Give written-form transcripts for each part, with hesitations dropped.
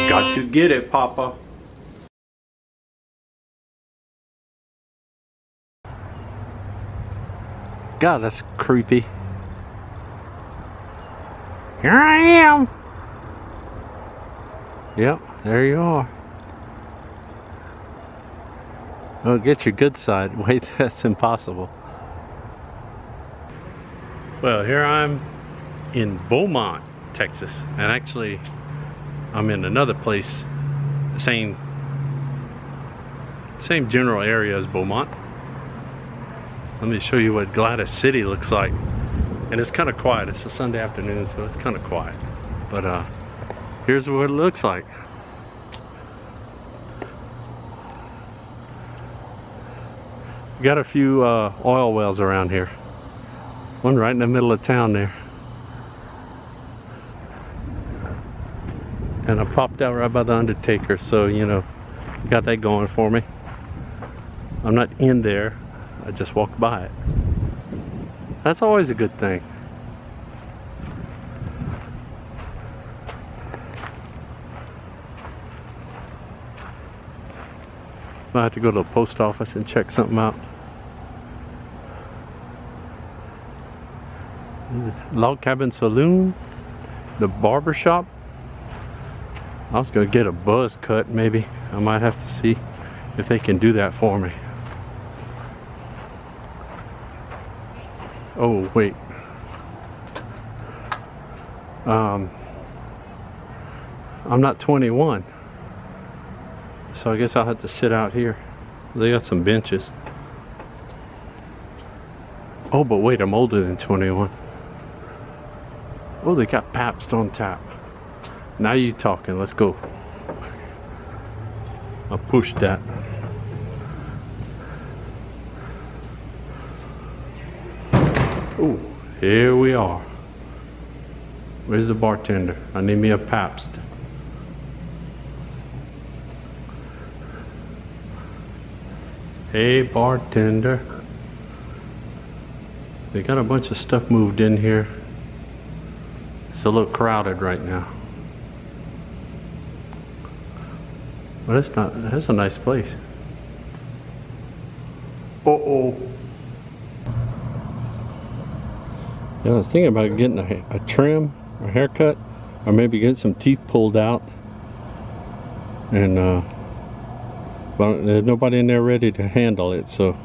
Got to get it, Papa. God, that's creepy. Here I am. Yep, there you are. Oh, get your good side. Wait, that's impossible. Well, here I'm in Beaumont, Texas, and actually I'm in another place, same general area as Beaumont. Let me show you what Gladys City looks like. And it's kind of quiet. It's a Sunday afternoon, so it's kind of quiet. But here's what it looks like. We got a few oil wells around here. One right in the middle of town there. And I popped out right by the Undertaker, so you know, got that going for me. I'm not in there, I just walked by it. That's always a good thing. I have to go to the post office and check something out. Log Cabin Saloon, the barber shop. I was gonna get a buzz cut maybe. I might have to see if they can do that for me. Oh wait. I'm not 21. So I guess I'll have to sit out here. They got some benches. Oh, but wait, I'm older than 21. Oh, they got Pabst on tap. Now you talking, let's go. I'll push that. Oh, here we are. Where's the bartender? I need me a Pabst. Hey, bartender. They got a bunch of stuff moved in here. It's a little crowded right now. But it's not, that's a nice place. Uh-oh. Yeah, I was thinking about getting a trim, a haircut, or maybe get some teeth pulled out. And but there's nobody in there ready to handle it, so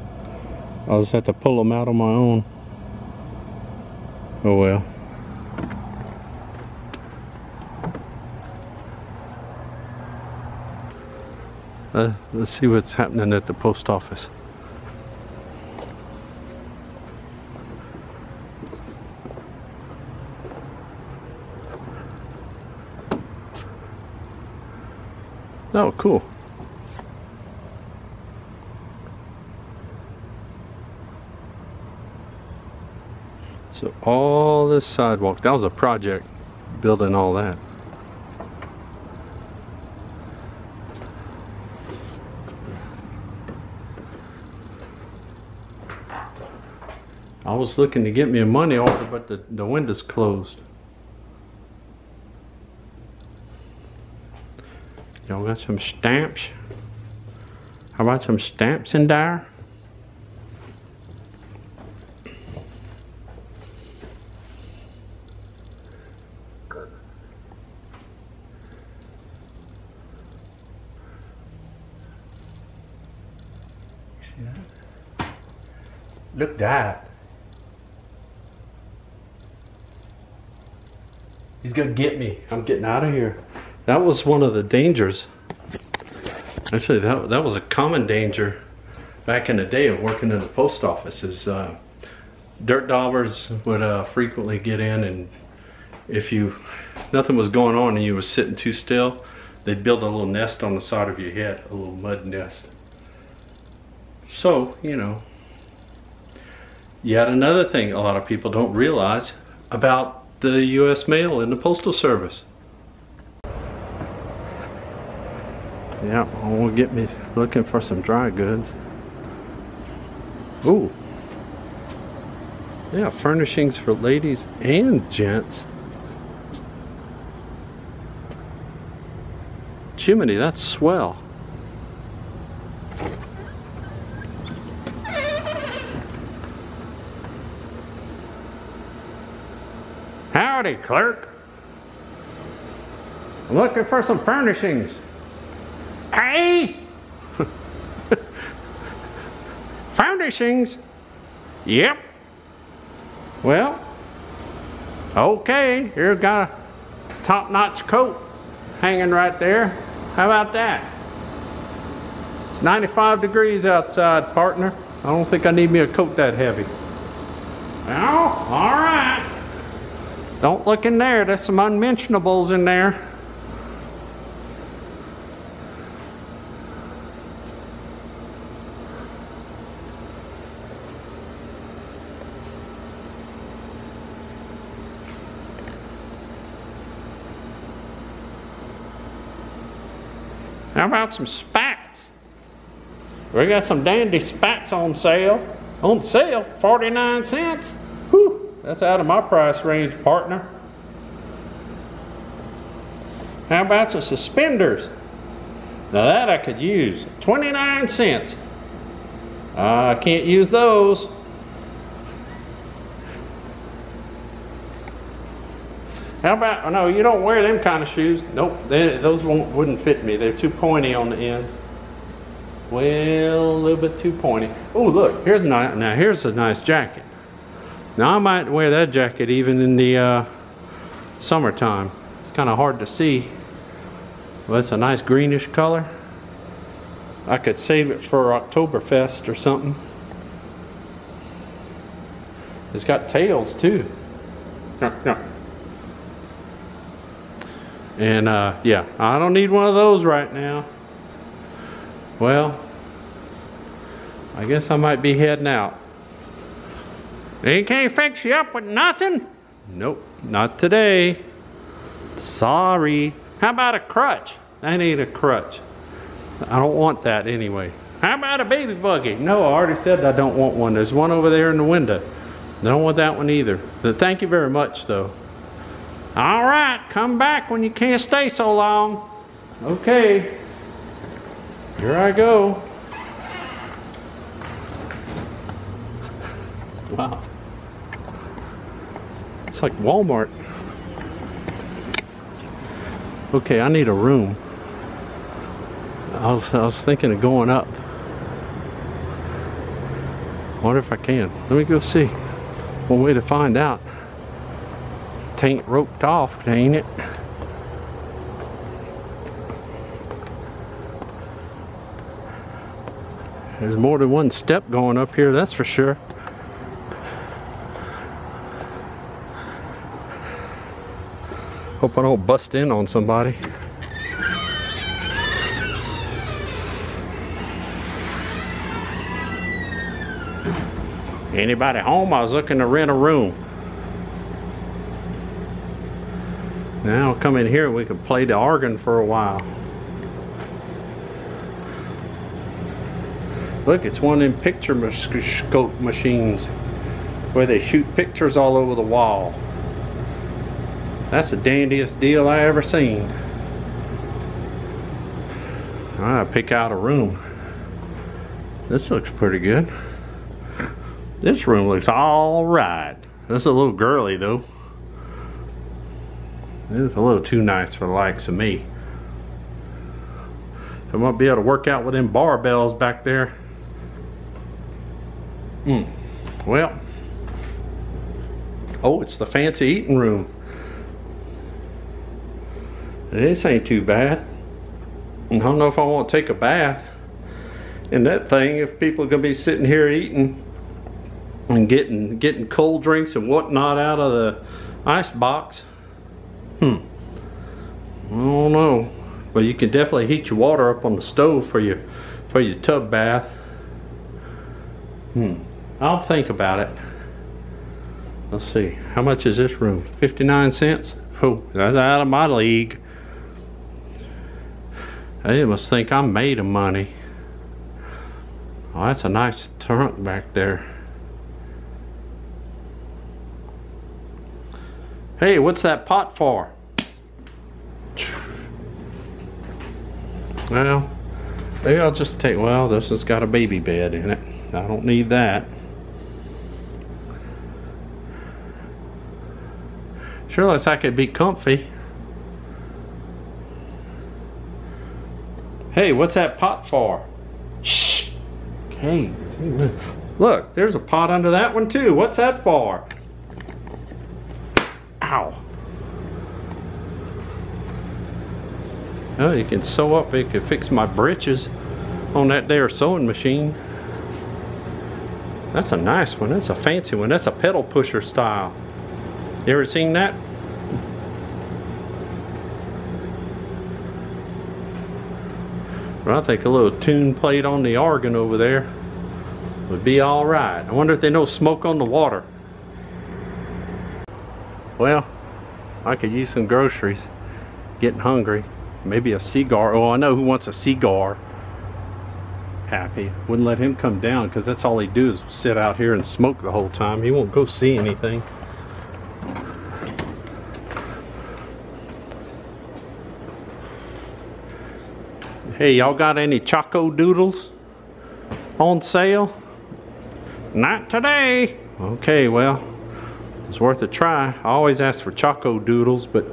I'll just have to pull them out on my own. Oh well. Let's see what's happening at the post office. Oh, cool. So all this sidewalk, that was a project, building all that. I was looking to get me a money order, but the window's closed. Y'all got some stamps? How about some stamps in there? See that? Look at that. He's gonna get me. I'm getting out of here. That was one of the dangers. Actually, that was a common danger back in the day of working in the post office. Is dirt daubers would frequently get in, and if nothing was going on and you were sitting too still, they'd build a little nest on the side of your head, a little mud nest. So, you know, yet another thing a lot of people don't realize about the U.S. mail and the postal service. Yeah, we'll get me looking for some dry goods. Ooh. Yeah, furnishings for ladies and gents. Jiminy, that's swell. Howdy, clerk. I'm looking for some furnishings. Hey! Furnishings? Yep. Well, okay, here's got a top-notch coat hanging right there. How about that? It's 95 degrees outside, partner. I don't think I need me a coat that heavy. Well, all right. Don't look in there. There's some unmentionables in there. How about some spats? We got some dandy spats on sale. On sale, 49 cents. Whew, that's out of my price range, partner. How about some suspenders? Now that I could use, 29 cents. I can't use those. How about, oh no, you don't wear them kind of shoes. Nope, those wouldn't fit me. They're too pointy on the ends. Well, a little bit too pointy. Oh, look, here's a nice jacket. Now I might wear that jacket even in the summertime. It's kind of hard to see. Well, it's a nice greenish color. I could save it for Oktoberfest or something. It's got tails too. And yeah, I don't need one of those right now. Well, I guess I might be heading out. They can't fix you up with nothing? Nope, not today. Sorry. How about a crutch? I need a crutch. I don't want that anyway. How about a baby buggy? No, I already said I don't want one. There's one over there in the window. I don't want that one either. But thank you very much though. All right, come back when you can't stay so long. Okay, here I go. Wow, it's like Walmart. Okay, I need a room. I was thinking of going up. Wonder if I can. Let me go see. One way to find out. Tain't roped off, ain't it? There's more than one step going up here, that's for sure. Hope I don't bust in on somebody. Anybody home? I was looking to rent a room. Now I'll come in here and we can play the organ for a while. Look, it's one of them picture scope machines where they shoot pictures all over the wall. That's the dandiest deal I ever seen. I gotta pick out a room. This looks pretty good. This room looks all right. This is a little girly though. It's a little too nice for the likes of me. I might be able to work out with them barbells back there. Well. Oh, it's the fancy eating room. This ain't too bad. I don't know if I want to take a bath in that thing if people are going to be sitting here eating and getting cold drinks and whatnot out of the ice box. I don't know, but you can definitely heat your water up on the stove for your tub bath. I'll think about it. Let's see, how much is this room? 59 cents? Oh, that's out of my league. They must think I'm made of money. Oh, that's a nice trunk back there. Hey, what's that pot for? Well, maybe I'll just take, well, this has got a baby bed in it. I don't need that. Sure looks like it'd be comfy. Hey, what's that pot for? Shh. Okay. Look, there's a pot under that one too. What's that for? Ow. Oh, you can sew up, it could fix my britches on that there sewing machine. That's a nice one, that's a fancy one. That's a pedal pusher style. You ever seen that? Well, I think a little tune plate on the organ over there would be all right. I wonder if they know smoke on the water. Well, I could use some groceries. Getting hungry. Maybe a cigar. Oh, I know who wants a cigar. Happy. Wouldn't let him come down because that's all he do is sit out here and smoke the whole time. He won't go see anything. Hey, y'all got any Choco Doodles on sale? Not today. Okay, well, it's worth a try. I always ask for Choco Doodles, but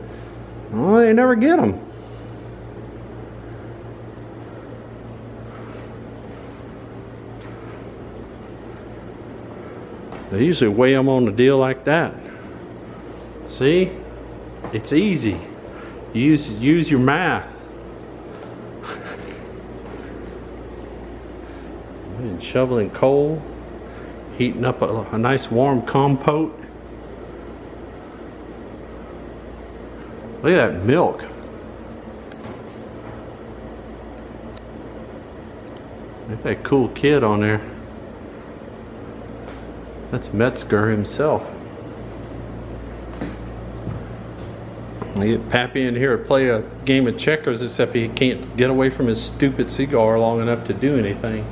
well, they never get them. They usually weigh them on a deal like that. See? It's easy. Use your math. And shoveling coal, heating up a nice warm compote. Look at that milk. Look at that cool kid on there. That's Metzger himself. I get Pappy in here to play a game of checkers, except he can't get away from his stupid cigar long enough to do anything.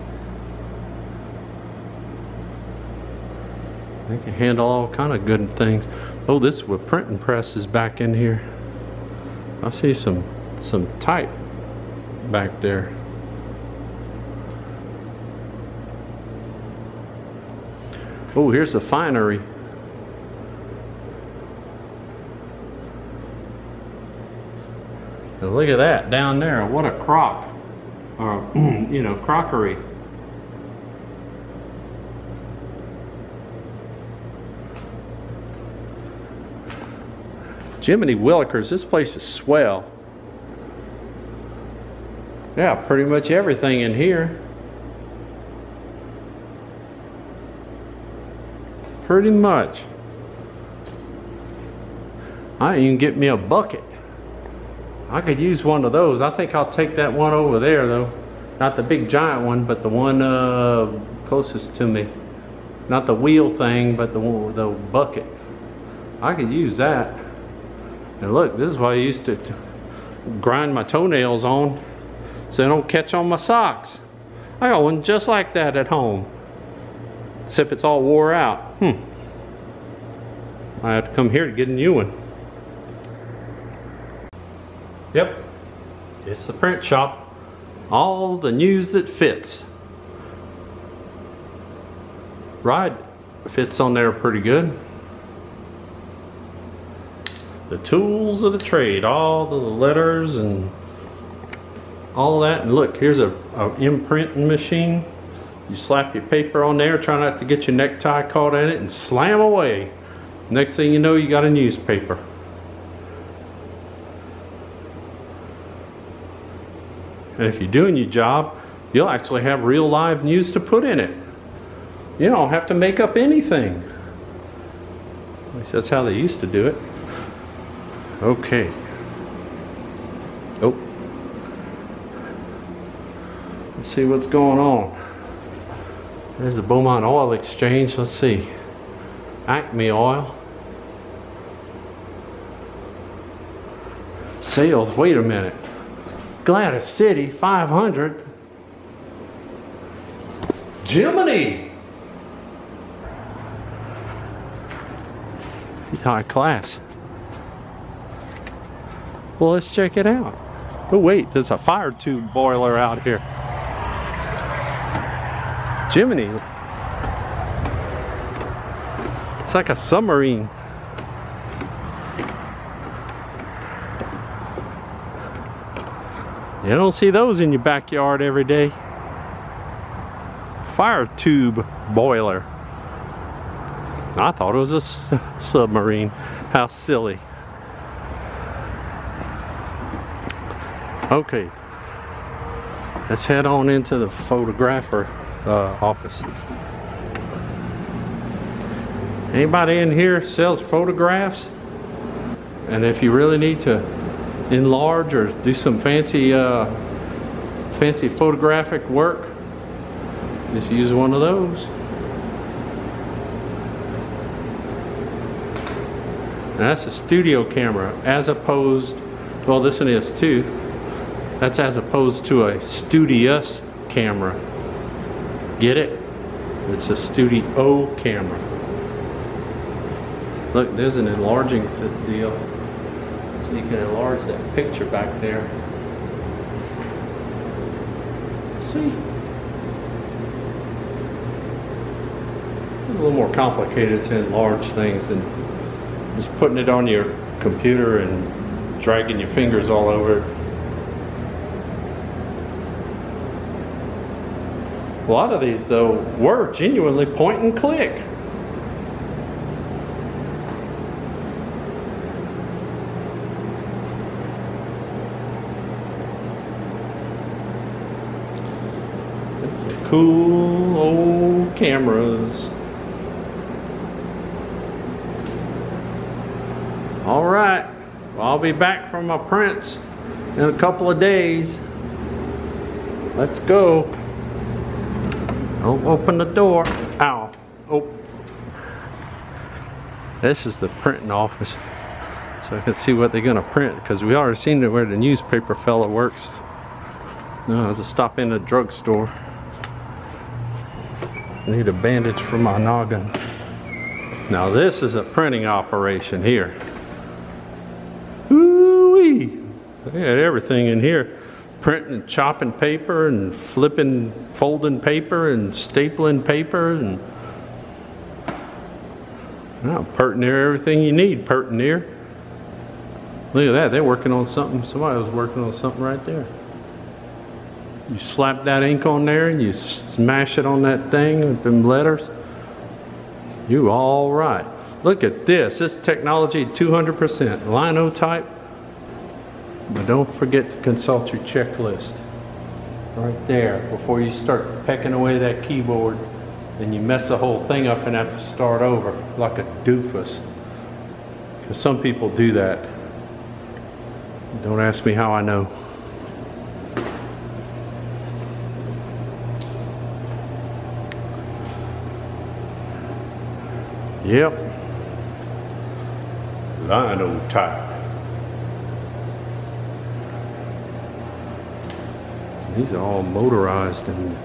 They can handle all kind of good things. Oh, this is what printing press is back in here. I see some type back there. Oh, here's the finery. Now look at that down there. What a crock, or you know, crockery. Jiminy Willikers, this place is swell. Yeah, pretty much everything in here. Pretty much. I didn't even get me a bucket. I could use one of those. I think I'll take that one over there though. Not the big giant one, but the one closest to me. Not the wheel thing, but the bucket. I could use that. And look, this is what I used to grind my toenails on so they don't catch on my socks. I got one just like that at home. Except it's all wore out. I have to come here to get a new one. Yep, it's the print shop. All the news that fits. Ride fits on there pretty good. The tools of the trade, all the letters and all that. And look, here's a imprinting machine. You slap your paper on there, try not to get your necktie caught in it, and slam away. Next thing you know, you got a newspaper. And if you're doing your job, you'll actually have real live news to put in it. You don't have to make up anything. At least that's how they used to do it. Okay. Oh. Let's see what's going on. There's the Beaumont Oil Exchange. Let's see. Acme Oil. Sales. Wait a minute. Gladys City, 500. Jiminy! He's high class. Well, let's check it out. Oh wait, there's a fire tube boiler out here. Jiminy. It's like a submarine. You don't see those in your backyard every day. Fire tube boiler. I thought it was a submarine. How silly. Okay, let's head on into the photographer office. Anybody in here sells photographs? And if you really need to enlarge or do some fancy fancy photographic work, just use one of those. And that's a studio camera, as opposed, well, this one is too. That's as opposed to a studious camera. Get it? It's a studio camera. Look, there's an enlarging deal. So you can enlarge that picture back there. See? It's a little more complicated to enlarge things than just putting it on your computer and dragging your fingers all over it. A lot of these, though, were genuinely point and click. Cool old cameras. All right, well, I'll be back from my prints in a couple of days. Let's go. Don't open the door. Ow. Oh. This is the printing office. So I can see what they're going to print, because we already seen where the newspaper fella works. No, I'll just stop in the drugstore. I need a bandage for my noggin. Now this is a printing operation here. Ooh-wee. They had everything in here. Printing and chopping paper and flipping, folding paper and stapling paper and pert near everything you need, pert near. Look at that, they're working on something. Somebody was working on something right there. You slap that ink on there and you smash it on that thing with them letters. You all right. Look at this. This technology 200%. Linotype. But don't forget to consult your checklist right there before you start pecking away that keyboard and you mess the whole thing up and have to start over like a doofus. Because some people do that. Don't ask me how I know. Yep. Linotype. These are all motorized and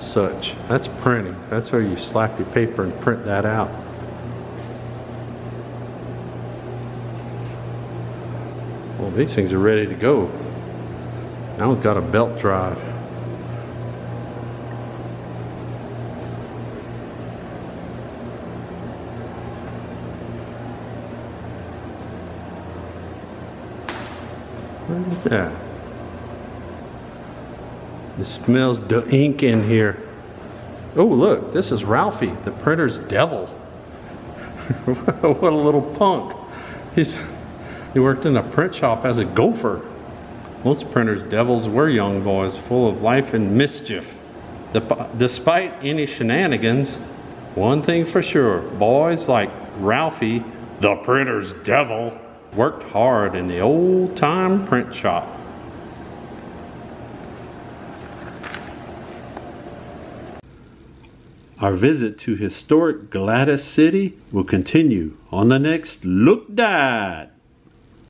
such. That's printing. That's where you slap your paper and print that out. Well, these things are ready to go. That one's got a belt drive. Look at that. It smells the ink in here. Oh, look, this is Ralphie, the printer's devil. What a little punk. He worked in a print shop as a gopher. Most printers' devils were young boys, full of life and mischief. Despite any shenanigans, one thing for sure, boys like Ralphie, the printer's devil, worked hard in the old-time print shop. Our visit to historic Gladys City will continue on the next Look Dad.